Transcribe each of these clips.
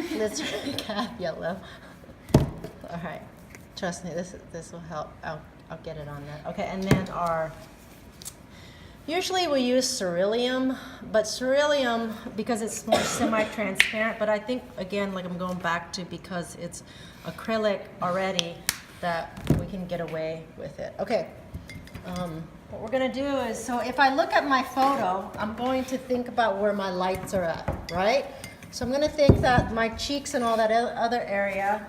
Glycerin cad yellow. All right, trust me, this will help. I'll get it on there. Okay, and then usually we use Cerulean, but Cerulean, because it's more semi-transparent, but I think, again, like I'm going back to, because it's acrylic already, that we can get away with it. Okay, what we're gonna do is, so if I look at my photo, I'm going to think about where my lights are at, right? So I'm gonna think that my cheeks and all that other area,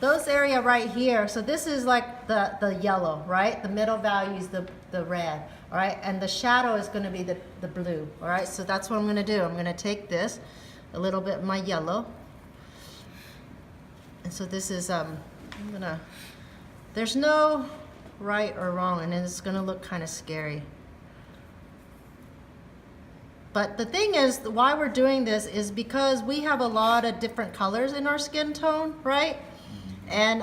those area right here, so this is like the yellow, right? The middle value is the red, all right? And the shadow is gonna be the blue, all right? So that's what I'm gonna do. I'm gonna take this, a little bit of my yellow, and so this is, there's no right or wrong, and it's gonna look kind of scary. But the thing is, why we're doing this is because we have a lot of different colors in our skin tone, right? And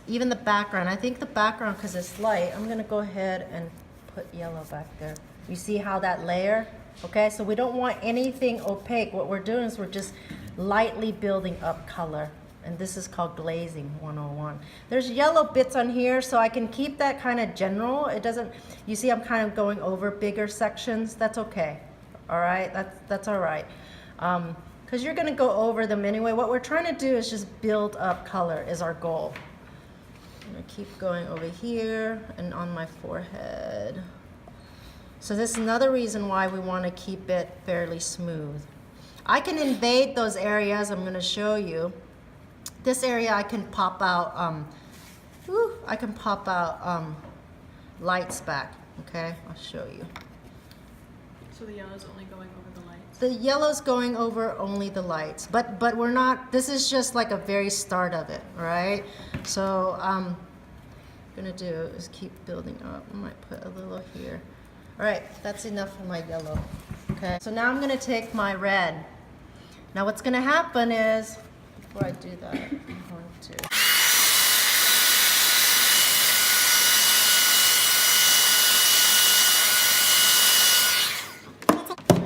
even the background. I think the background, because it's light, I'm gonna go ahead and put yellow back there. You see how that layer? Okay, so we don't want anything opaque. What we're doing is we're just lightly building up color. And this is called glazing 101. There's yellow bits on here, so I can keep that kind of general. It doesn't, you see I'm kind of going over bigger sections. That's okay. All right, that's all right. Because you're gonna go over them anyway. What we're trying to do is just build up color is our goal. I'm gonna keep going over here and on my forehead. So this is another reason why we wanna keep it fairly smooth. I can invade those areas, I'm gonna show you. This area I can pop out, lights back, okay? I'll show you. So the yellow's only going over the lights? The yellow's going over only the lights, but we're not, this is just like a very start of it, right? So I'm gonna do is keep building up. I might put a little here. All right, that's enough for my yellow, okay? So now I'm gonna take my red. Now what's gonna happen is, before I do that, I'm going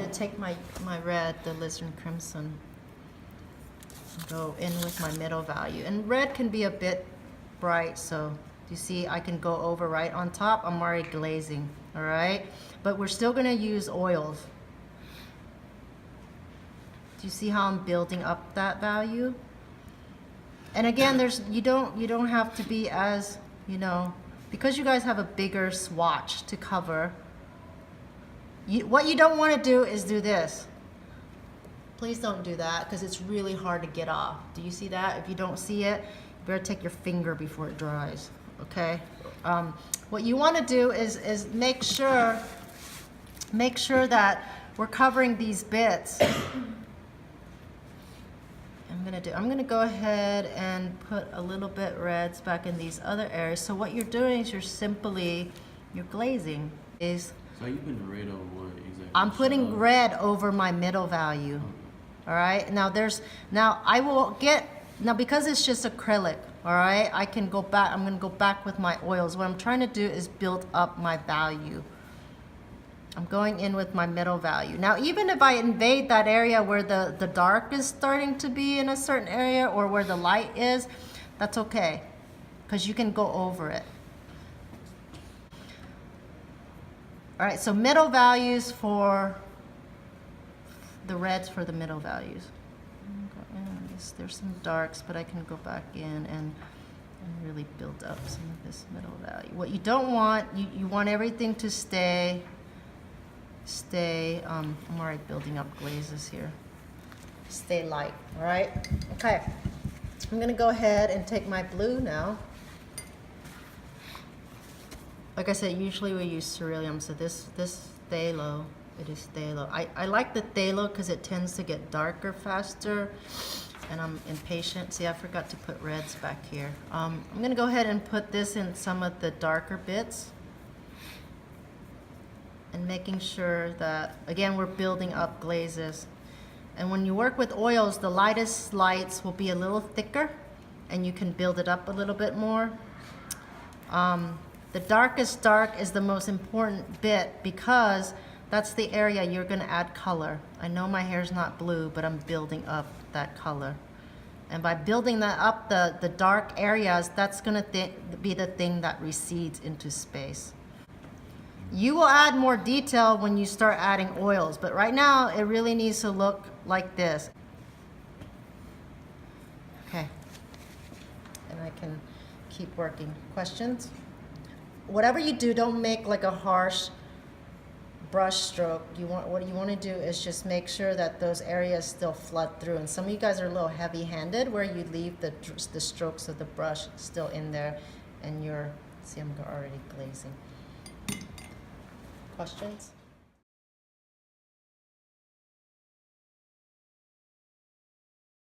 to take my red, the alizarin crimson, and go in with my middle value. And red can be a bit bright, so you see I can go over right on top. I'm already glazing, all right? But we're still gonna use oils. Do you see how I'm building up that value? And again, you don't have to be as, because you guys have a bigger swatch to cover. What you don't want to do is do this. Please don't do that, because it's really hard to get off. Do you see that? If you don't see it, you better take your finger before it dries, okay? What you want to do is make sure that we're covering these bits. I'm gonna go ahead and put a little bit reds back in these other areas. So what you're doing is you're glazing. So you putting red over what exactly? I'm putting red over my middle value. All right. Now because it's just acrylic. All right. I can go back. I'm gonna go back with my oils. What I'm trying to do is build up my value. I'm going in with my middle value. Now, even if I invade that area where the dark is starting to be in a certain area or where the light is, that's okay, because you can go over it. All right, so middle values for the reds for the middle values. There's some darks, but I can go back in and really build up some of this middle value. What you don't want, you want everything to stay, I'm already building up glazes here. Stay light, all right? Okay, I'm gonna go ahead and take my blue now. Like I said, usually we use Cerulean, so this phthalo, it is phthalo. I like the phthalo because it tends to get darker faster, and I'm impatient. See, I forgot to put reds back here. I'm gonna go ahead and put this in some of the darker bits, and making sure that, again, we're building up glazes. And when you work with oils, the lightest lights will be a little thicker, and you can build it up a little bit more. The darkest dark is the most important bit, because that's the area you're gonna add color. I know my hair's not blue, but I'm building up that color. And by building that up, the dark areas, that's gonna be the thing that recedes into space. You will add more detail when you start adding oils, but right now it really needs to look like this. Okay, and I can keep working. Questions? Whatever you do, don't make like a harsh brush stroke. What you want to do is just make sure that those areas still flood through. And some of you guys are a little heavy-handed where you leave the strokes of the brush still in there, and see, I'm already glazing. Questions?